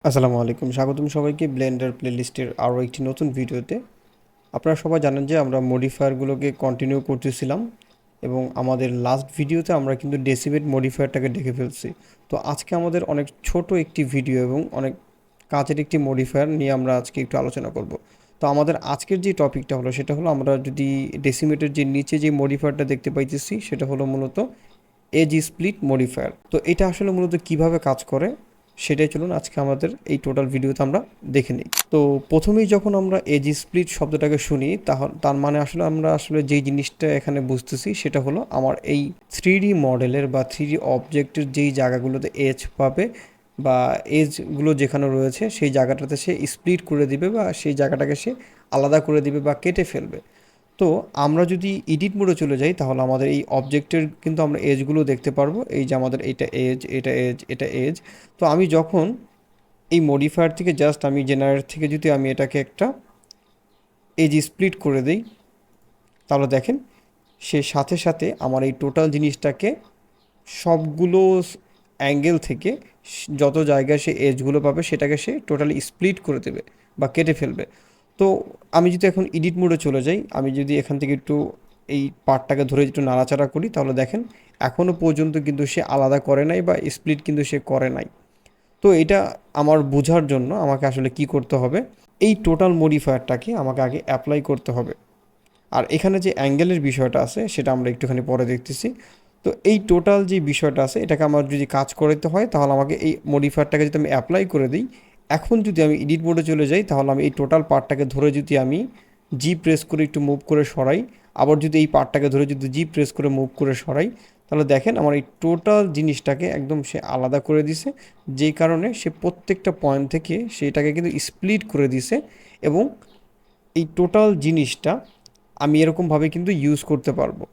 আসসালামু আলাইকুম, স্বাগতম সবাইকে ব্লেন্ডার প্লেলিস্টের আরও একটি নতুন ভিডিওতে। আপনারা সবাই জানেন যে আমরা মডিফায়ারগুলোকে কন্টিনিউ করতেছিলাম এবং আমাদের লাস্ট ভিডিওতে আমরা কিন্তু ডেসিমেট মডিফায়ারটাকে দেখে ফেলছি। তো আজকে আমাদের অনেক ছোট একটি ভিডিও এবং অনেক কাজের একটি মডিফায়ার নিয়ে আমরা আজকে একটু আলোচনা করব। তো আমাদের আজকের যে টপিকটা হলো সেটা হলো, আমরা যদি ডেসিমেটের যে নিচে যে মডিফায়ারটা দেখতে পাইতেছি সেটা হলো মূলত এজ স্প্লিট মডিফায়ার। তো এটা আসলে মূলত কিভাবে কাজ করে সেটাই চলুন আজকে আমাদের এই টোটাল ভিডিওতে আমরা দেখে নিই। তো প্রথমেই যখন আমরা এজ স্প্লিট শব্দটাকে শুনি তার মানে আমরা যেই জিনিসটা এখানে বুঝতেছি সেটা হলো, আমার এই 3D মডেলের বা 3D অবজেক্টের যেই জায়গাগুলোতে এজ পাবে বা এজগুলো যেখানে রয়েছে সেই জায়গাটাতে সে স্প্লিট করে দিবে বা সেই জায়গাটাকে সে আলাদা করে দিবে বা কেটে ফেলবে। তো আমরা যদি এডিট মোডে চলে যাই তাহলে আমাদের এই অবজেক্টের কিন্তু আমরা এজগুলো দেখতে পারবো। এই যে আমাদের এটা এজ, এটা এজ, এটা এজ। তো আমি যখন এই মডিফায়ার থেকে জাস্ট আমি জেনারেট থেকে যদি আমি এটাকে একটা এজ স্প্লিট করে দিই, তাহলে দেখেন সে সাথে সাথে আমার এই টোটাল জিনিসটাকে সবগুলো অ্যাঙ্গেল থেকে যত জায়গায় সে এজগুলো পাবে সেটাকে সে টোটালি স্প্লিট করে দেবে বা কেটে ফেলবে। তো আমি যদি এখন এডিট মোডে চলে যাই, আমি যদি এখান থেকে একটু এই পার্টটাকে ধরে একটু নাড়াচাড়া করি, তাহলে দেখেন এখনও পর্যন্ত কিন্তু সে আলাদা করে নাই বা স্প্লিট কিন্তু সে করে নাই। তো এটা আমার বোঝার জন্য আমাকে আসলে কি করতে হবে, এই টোটাল মডিফায়ারটাকে আমাকে আগে অ্যাপ্লাই করতে হবে। আর এখানে যে অ্যাঙ্গেলের বিষয়টা আছে সেটা আমরা একটুখানি পরে দেখতেছি। তো এই টোটাল যে বিষয়টা আছে এটাকে আমার যদি কাজ করতে হয় তাহলে আমাকে এই মডিফায়ারটাকে যদি আমি অ্যাপ্লাই করে দিই, এখন যদি আমি এডিট মোডে চলে যাই তাহলে আমি এই টোটাল পার্টটাকে ধরে যদি আমি জি প্রেস করে একটু মুভ করে সরাই, আবার যদি এই পার্টটাকে ধরে যদি জি প্রেস করে মুভ করে সরাই, তাহলে দেখেন আমার এই টোটাল জিনিসটাকে একদম সে আলাদা করে দিছে। যেই কারণে সে প্রত্যেকটা পয়েন্ট থেকে সেটাকে কিন্তু স্প্লিট করে দিছে। এবং এই টোটাল জিনিসটা আমি এরকমভাবে কিন্তু ইউজ করতে পারবো।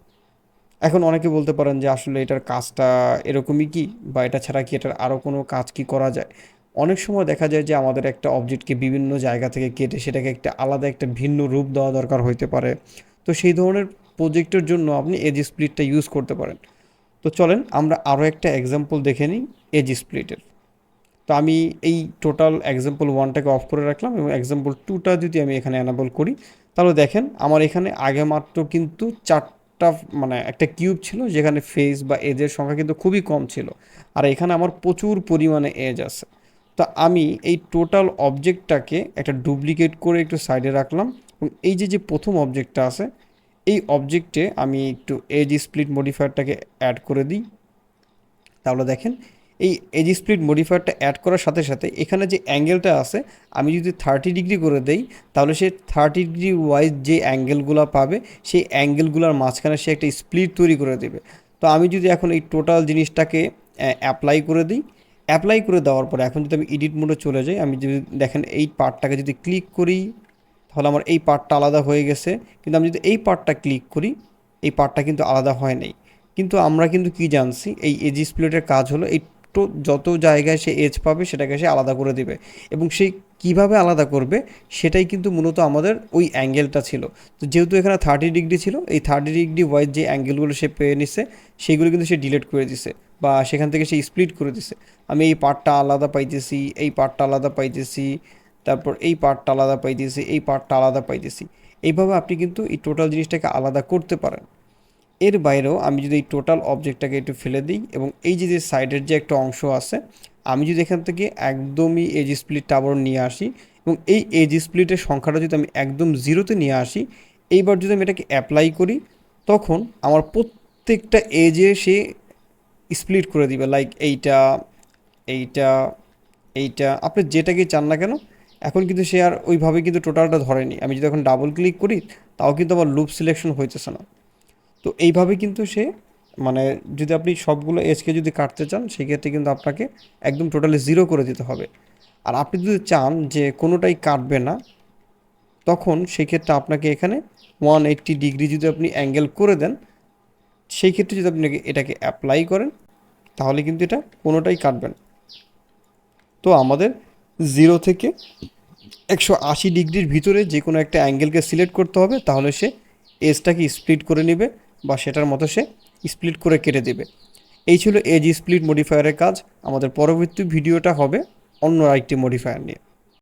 এখন অনেকে বলতে পারেন যে আসলে এটার কাজটা এরকমই কি, বা এটা ছাড়া কি এটার আরও কোনো কাজ কি করা যায়। অনেক সময় দেখা যায় যে আমাদের একটা অবজেক্টকে বিভিন্ন জায়গা থেকে কেটে সেটাকে একটা আলাদা একটা ভিন্ন রূপ দেওয়া দরকার হইতে পারে। তো সেই ধরনের প্রজেক্টের জন্য আপনি এজ স্প্লিটটা ইউজ করতে পারেন। তো চলেন আমরা আরও একটা এক্সাম্পল দেখে নিই এজ স্প্লিটের। তো আমি এই টোটাল এক্সাম্পল ওয়ানটাকে অফ করে রাখলাম এবং এক্সাম্পল টুটা যদি আমি এখানে অ্যানাবল করি, তাহলে দেখেন আমার এখানে আগে মাত্র কিন্তু চারটা, মানে একটা কিউব ছিল যেখানে ফেস বা এজের সংখ্যা কিন্তু খুবই কম ছিল। আর এখানে আমার প্রচুর পরিমাণে এজ আছে। তো আমি এই টোটাল অবজেক্টটাকে একটা ডুপ্লিকেট করে একটু সাইডে রাখলাম এবং এই যে যে প্রথম অবজেক্টটা আছে এই অবজেক্টে আমি একটু এজ স্প্লিট মডিফায়ারটাকে অ্যাড করে দিই। তাহলে দেখেন এই এজ স্প্লিট মডিফায়ারটা অ্যাড করার সাথে সাথে এখানে যে অ্যাঙ্গেলটা আছে আমি যদি 30 ডিগ্রি করে দেই, তাহলে সে 30 ডিগ্রি ওয়াইজ যে অ্যাঙ্গেলগুলো পাবে সেই অ্যাঙ্গেলগুলোর মাঝখানে সে একটা স্প্লিট তৈরি করে দেবে। তো আমি যদি এখন এই টোটাল জিনিসটাকে অ্যাপ্লাই করে দিই, অ্যাপ্লাই করে দেওয়ার পরে এখন যদি আমি এডিট মোডে চলে যাই, আমি যদি দেখেন এই পার্টটাকে যদি ক্লিক করি তাহলে আমার এই পার্টটা আলাদা হয়ে গেছে। কিন্তু আমি যদি এই পার্টটা ক্লিক করি, এই পার্টটা কিন্তু আলাদা হয় নাই। কিন্তু আমরা কিন্তু কি জানছি, এই এজ স্প্লিটের কাজ হলো এই যত জায়গায় সে এজ পাবে সেটাকে সে আলাদা করে দিবে। এবং সেই কিভাবে আলাদা করবে সেটাই কিন্তু মূলত আমাদের ওই অ্যাঙ্গেলটা ছিল। তো যেহেতু এখানে 30 ডিগ্রি ছিল, এই 30 ডিগ্রি ওয়াইজ যে অ্যাঙ্গেলগুলো সে পেয়ে নিছে সেইগুলো কিন্তু সে ডিলিট করে দিছে বা সেখান থেকে সে স্প্লিট করে দিছে। আমি এই পার্টটা আলাদা পাইতেছি, এই পার্টটা আলাদা পাইতেছি, তারপর এই পার্টটা আলাদা পাইতেছি, এই পার্টটা আলাদা পাইতেছি। এইভাবে আপনি কিন্তু এই টোটাল জিনিসটাকে আলাদা করতে পারেন। এর বাইরেও আমি যদি এই টোটাল অবজেক্টটাকে একটু ফেলে দিই এবং এই যে যে সাইডের যে একটা অংশ আছে আমি যদি এখান থেকে একদমই এজ স্প্লিটটা আবার নিয়ে আসি এবং এই এজ স্প্লিটের সংখ্যাটা যদি আমি একদম জিরোতে নিয়ে আসি, এইবার যদি আমি এটাকে অ্যাপ্লাই করি, তখন আমার প্রত্যেকটা এজে সে স্প্লিট করে দিবে। লাইক এইটা, এইটা, এইটা, আপনি যেটাকে চান না কেন। এখন কিন্তু সে আর ওইভাবে কিন্তু টোটালটা ধরেনি। আমি যদি এখন ডাবল ক্লিক করি তাও কিন্তু আমার লুপ সিলেকশন হইতেছে না। তো এইভাবে কিন্তু সে, মানে যদি আপনি সবগুলো এজকে যদি কাটতে চান সেক্ষেত্রে কিন্তু আপনাকে একদম টোটালি জিরো করে দিতে হবে। আর আপনি যদি চান যে কোনোটাই কাটবে না, তখন সেক্ষেত্রে আপনাকে এখানে 180 ডিগ্রি যদি আপনি অ্যাঙ্গেল করে দেন, সেই ক্ষেত্রে যদি আপনি এটাকে অ্যাপ্লাই করেন তাহলে কিন্তু এটা কোনোটাই কাটবে না। তো আমাদের 0 থেকে 180 ডিগ্রির ভিতরে যে কোনো একটা অ্যাঙ্গেলকে সিলেক্ট করতে হবে, তাহলে সে এজটাকে স্প্লিট করে নেবে বা সেটার মতো সে স্প্লিট করে কেটে দেবে। এই ছিল এজ স্প্লিট মডিফায়ারের কাজ। আমাদের পরবর্তী ভিডিওটা হবে অন্য আরেকটি মডিফায়ার নিয়ে।